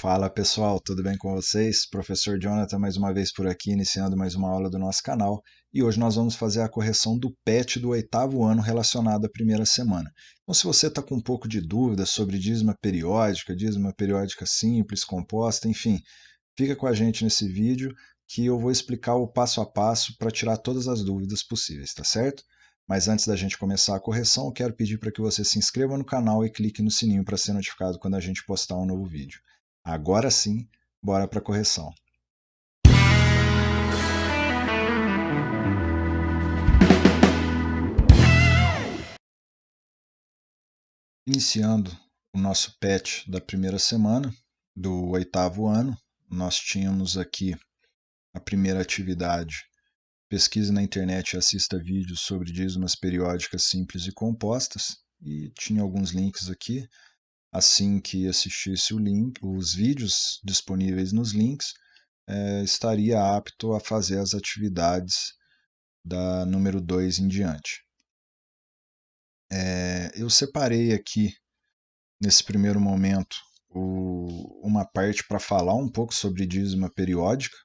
Fala pessoal, tudo bem com vocês? Professor Jonathan mais uma vez por aqui, iniciando mais uma aula do nosso canal. E hoje nós vamos fazer a correção do PET do 8º ano relacionado à primeira semana. Então se você está com um pouco de dúvida sobre dízima periódica simples, composta, enfim, fica com a gente nesse vídeo que eu vou explicar o passo a passo para tirar todas as dúvidas possíveis, tá certo? Mas antes da gente começar a correção, eu quero pedir para que você se inscreva no canal e clique no sininho para ser notificado quando a gente postar um novo vídeo. Agora sim, bora para a correção. Iniciando o nosso PET da primeira semana do 8º ano, nós tínhamos aqui a primeira atividade: pesquise na internet e assista vídeos sobre dízimas periódicas simples e compostas, e tinha alguns links aqui. Assim que assistisse os vídeos disponíveis nos links, estaria apto a fazer as atividades da número 2 em diante. Eu separei aqui, nesse primeiro momento, uma parte para falar um pouco sobre dízima periódica,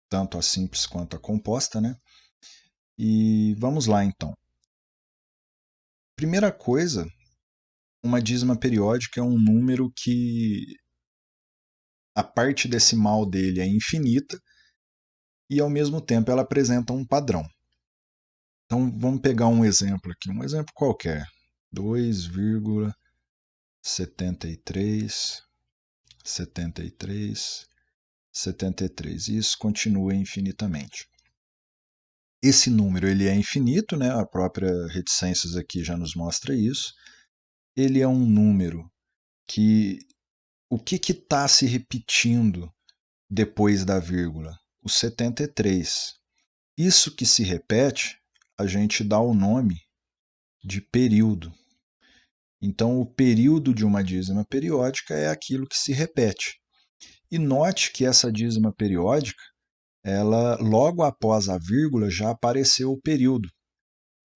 tanto a simples quanto a composta, né? E vamos lá então. Primeira coisa, uma dízima periódica é um número que a parte decimal dele é infinita e ao mesmo tempo ela apresenta um padrão. Então vamos pegar um exemplo aqui, um exemplo qualquer: 2,73, 73, 73. E isso continua infinitamente. Esse número ele é infinito, né? A própria reticências aqui já nos mostra isso. Ele é um número que... O que está se repetindo depois da vírgula? O 73. Isso que se repete, a gente dá o nome de período. Então, o período de uma dízima periódica é aquilo que se repete. E note que essa dízima periódica, ela logo após a vírgula já apareceu o período,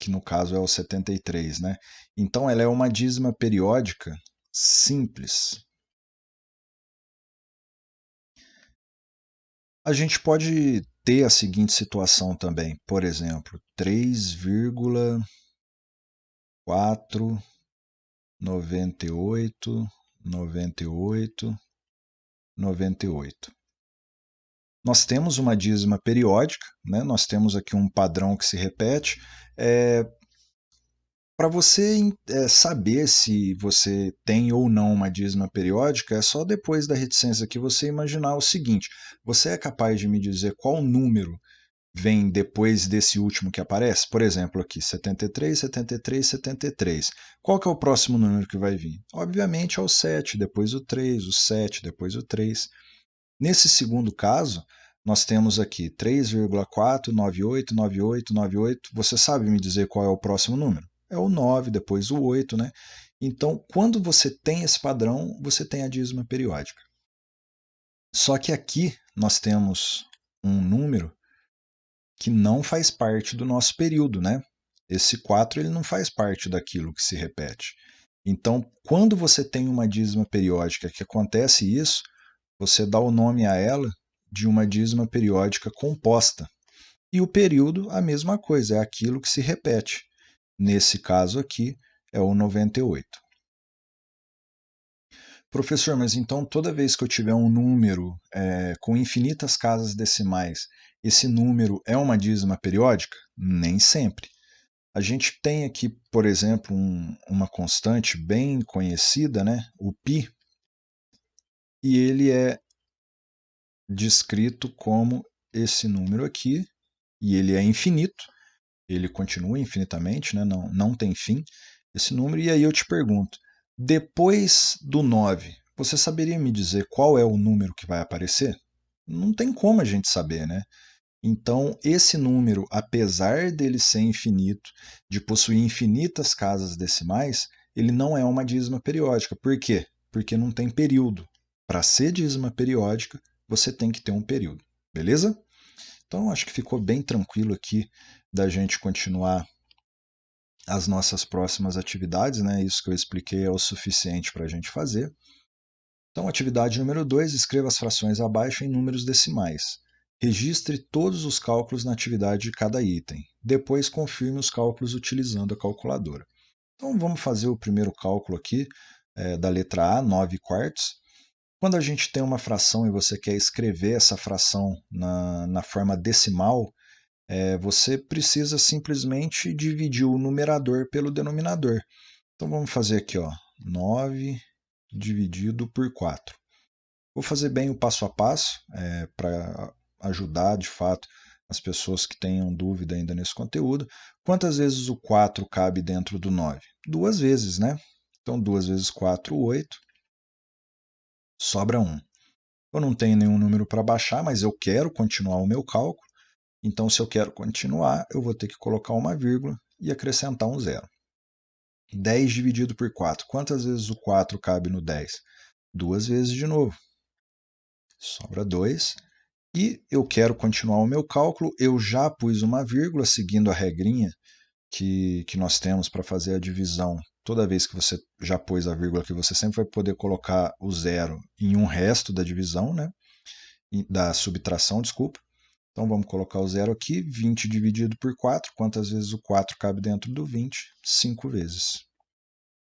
que no caso é o 73, né? Então, ela é uma dízima periódica simples. A gente pode ter a seguinte situação também, por exemplo, 3,498, 98, 98. Nós temos uma dízima periódica, né? Nós temos aqui um padrão que se repete. Para você saber se você tem ou não uma dízima periódica, é só depois da reticência que você imaginar o seguinte: você é capaz de me dizer qual número vem depois desse último que aparece? Por exemplo, aqui, 73, 73, 73. Qual que é o próximo número que vai vir? Obviamente é o 7, depois o 3, o 7, depois o 3. Nesse segundo caso, nós temos aqui 3,498, 98, 98. Você sabe me dizer qual é o próximo número? É o 9, depois o 8, né? Então, quando você tem esse padrão, você tem a dízima periódica. Só que aqui nós temos um número que não faz parte do nosso período, né? Esse 4 ele não faz parte daquilo que se repete. Então, quando você tem uma dízima periódica que acontece isso, você dá o nome a ela de uma dízima periódica composta. E o período, a mesma coisa, é aquilo que se repete. Nesse caso aqui, é o 98. Professor, mas então toda vez que eu tiver um número com infinitas casas decimais, esse número é uma dízima periódica? Nem sempre. A gente tem aqui, por exemplo, uma constante bem conhecida, né? O π, e ele é descrito como esse número aqui, e ele é infinito, ele continua infinitamente, né? Não tem fim esse número. E aí eu te pergunto, depois do 9, você saberia me dizer qual é o número que vai aparecer? Não tem como a gente saber, né? Então, esse número, apesar dele ser infinito, de possuir infinitas casas decimais, ele não é uma dízima periódica. Por quê? Porque não tem período. Para ser dízima periódica, você tem que ter um período. Beleza? Então, acho que ficou bem tranquilo aqui da gente continuar as nossas próximas atividades, né? Isso que eu expliquei é o suficiente para a gente fazer. Então, atividade número 2, escreva as frações abaixo em números decimais. Registre todos os cálculos na atividade de cada item. Depois, confirme os cálculos utilizando a calculadora. Então, vamos fazer o primeiro cálculo aqui, da letra A, 9 quartos. Quando a gente tem uma fração e você quer escrever essa fração na forma decimal, você precisa simplesmente dividir o numerador pelo denominador. Então, vamos fazer aqui, ó, 9 dividido por 4. Vou fazer bem o passo a passo para ajudar, de fato, as pessoas que tenham dúvida ainda nesse conteúdo. Quantas vezes o 4 cabe dentro do 9? 2 vezes, né? Então, 2 vezes 4, 8. Sobra 1. Eu não tenho nenhum número para baixar, mas eu quero continuar o meu cálculo. Então, se eu quero continuar, eu vou ter que colocar uma vírgula e acrescentar um zero. 10 dividido por 4. Quantas vezes o 4 cabe no 10? 2 vezes de novo. Sobra 2. E eu quero continuar o meu cálculo. Eu já pus uma vírgula, seguindo a regrinha que nós temos para fazer a divisão. Toda vez que você já pôs a vírgula aqui, você sempre vai poder colocar o zero em um resto da divisão, né? Da subtração, desculpa. Então vamos colocar o zero aqui, 20 dividido por 4. Quantas vezes o 4 cabe dentro do 20? 5 vezes.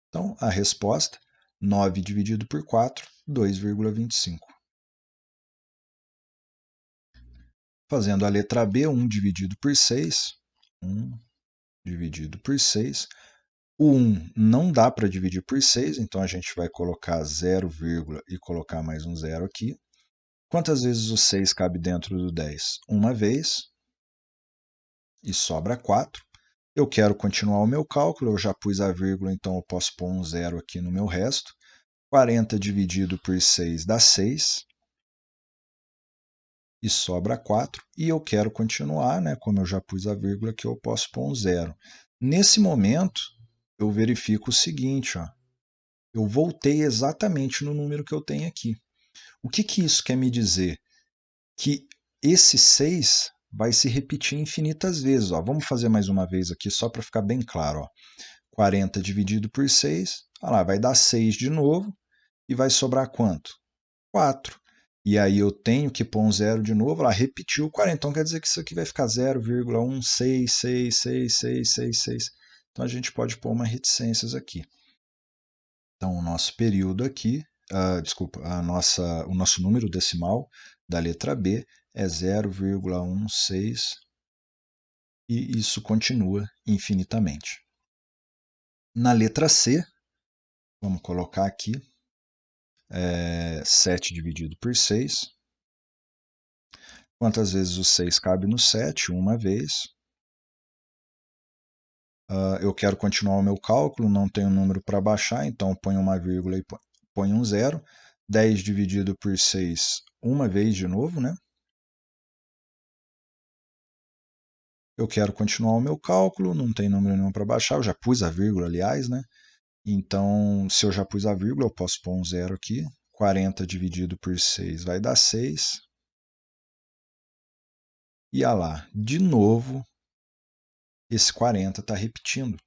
Então a resposta, 9 dividido por 4, 2,25. Fazendo a letra B, 1 dividido por 6. 1 dividido por 6. O 1 não dá para dividir por 6, então a gente vai colocar 0, e colocar mais um zero aqui. Quantas vezes o 6 cabe dentro do 10? Uma vez. E sobra 4. Eu quero continuar o meu cálculo, eu já pus a vírgula, então eu posso pôr um zero aqui no meu resto. 40 dividido por 6 dá 6. E sobra 4. E eu quero continuar, né? Como eu já pus a vírgula aqui, eu posso pôr um zero. Nesse momento, eu verifico o seguinte, ó. Eu voltei exatamente no número que eu tenho aqui. O que isso quer me dizer? Que esse 6 vai se repetir infinitas vezes. Ó. Vamos fazer mais uma vez aqui, só para ficar bem claro. Ó. 40 dividido por 6, lá, vai dar 6 de novo, e vai sobrar quanto? 4. E aí eu tenho que pôr um zero de novo, lá, repetiu o 40. Então quer dizer que isso aqui vai ficar 0,1666666. Então a gente pode pôr uma reticências aqui. Então, o nosso período aqui, o nosso número decimal da letra B é 0,16 e isso continua infinitamente. Na letra C, vamos colocar aqui 7 dividido por 6. Quantas vezes o 6 cabe no 7? Uma vez. Eu quero continuar o meu cálculo, não tenho número para baixar, então ponho uma vírgula e ponho um zero. 10 dividido por 6, uma vez de novo, né? Eu quero continuar o meu cálculo, não tem número nenhum para baixar, eu já pus a vírgula, aliás, né? Então, se eu já pus a vírgula, eu posso pôr um zero aqui. 40 dividido por 6 vai dar 6. E lá, de novo, esse 40 está repetindo.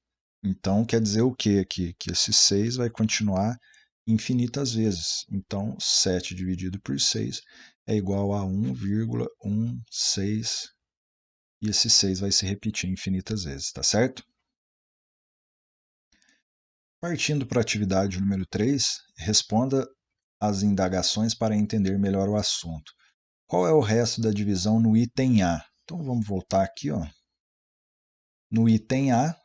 Então, quer dizer o quê aqui? Que esse 6 vai continuar infinitas vezes. Então, 7 dividido por 6 é igual a 1,16. E esse 6 vai se repetir infinitas vezes, tá certo? Partindo para a atividade número 3, responda as indagações para entender melhor o assunto. Qual é o resto da divisão no item A? Então, vamos voltar aqui. Ó. No item A,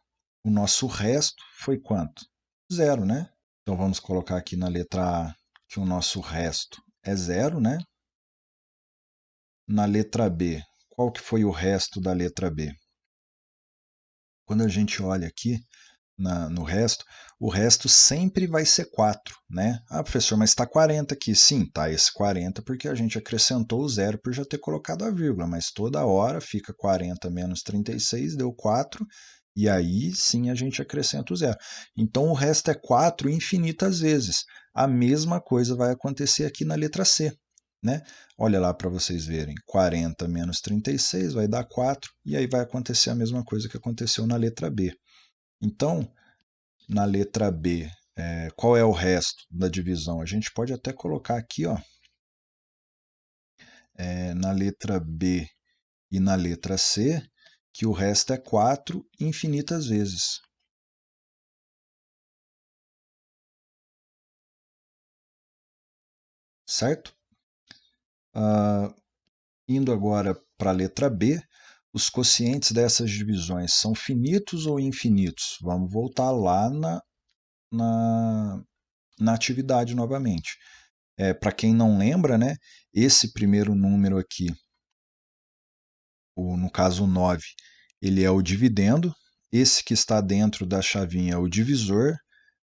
o nosso resto foi quanto? Zero, né? Então, vamos colocar aqui na letra A que o nosso resto é zero, né? Na letra B, qual que foi o resto da letra B? Quando a gente olha aqui no resto, o resto sempre vai ser 4, né? Ah, professor, mas está 40 aqui. Sim, tá esse 40 porque a gente acrescentou o zero por já ter colocado a vírgula, mas toda hora fica 40 menos 36, deu 4, e aí sim a gente acrescenta o zero. Então o resto é 4 infinitas vezes. A mesma coisa vai acontecer aqui na letra C. Né? Olha lá para vocês verem, 40 menos 36 vai dar 4, e aí vai acontecer a mesma coisa que aconteceu na letra B. Então, na letra B, Qual é o resto da divisão? A gente pode até colocar aqui, ó, na letra B e na letra C, que o resto é 4 infinitas vezes. Certo? Indo agora para a letra B, os quocientes dessas divisões são finitos ou infinitos? Vamos voltar lá na atividade novamente. Para quem não lembra, né, esse primeiro número aqui, no caso o 9, ele é o dividendo. Esse que está dentro da chavinha é o divisor.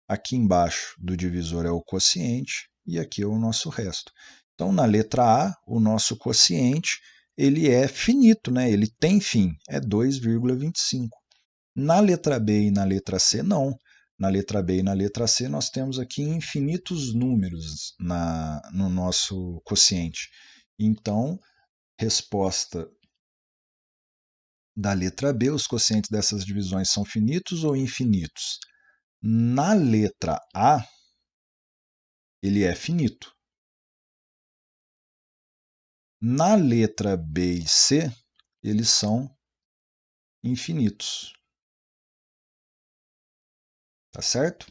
Aqui embaixo do divisor é o quociente e aqui é o nosso resto. Então, na letra A, o nosso quociente ele é finito, né? Ele tem fim, é 2,25. Na letra B e na letra C, não. Na letra B e na letra C, nós temos aqui infinitos números no nosso quociente. Então, resposta da letra B, os quocientes dessas divisões são finitos ou infinitos? Na letra A, ele é finito. Na letra B e C, eles são infinitos. Tá certo?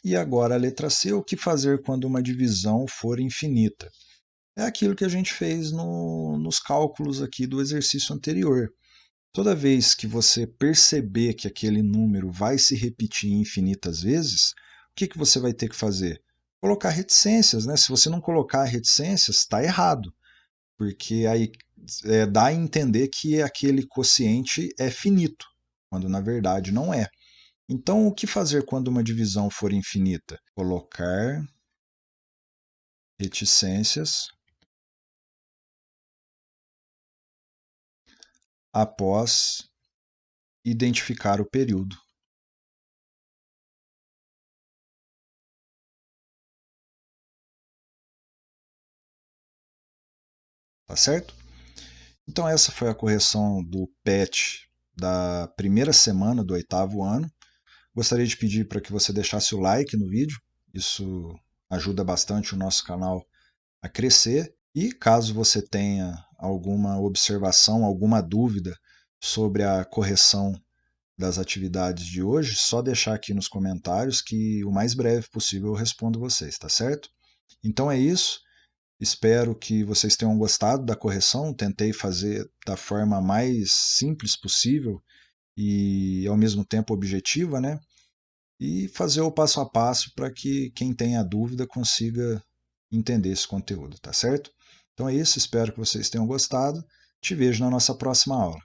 E agora a letra C, o que fazer quando uma divisão for infinita? É aquilo que a gente fez nos cálculos aqui do exercício anterior. Toda vez que você perceber que aquele número vai se repetir infinitas vezes, o que você vai ter que fazer? Colocar reticências, né? Se você não colocar reticências, está errado, porque aí dá a entender que aquele quociente é finito, quando na verdade não é. Então, o que fazer quando uma divisão for infinita? Colocar reticências após identificar o período. Tá certo? Então, essa foi a correção do PET da primeira semana do 8º ano. Gostaria de pedir para que você deixasse o like no vídeo, isso ajuda bastante o nosso canal a crescer. E caso você tenha alguma observação, alguma dúvida sobre a correção das atividades de hoje, só deixar aqui nos comentários que o mais breve possível eu respondo vocês, tá certo? Então é isso. Espero que vocês tenham gostado da correção. Tentei fazer da forma mais simples possível e ao mesmo tempo objetiva, né? E fazer o passo a passo para que quem tenha dúvida consiga entender esse conteúdo, tá certo? Então é isso, espero que vocês tenham gostado. Te vejo na nossa próxima aula.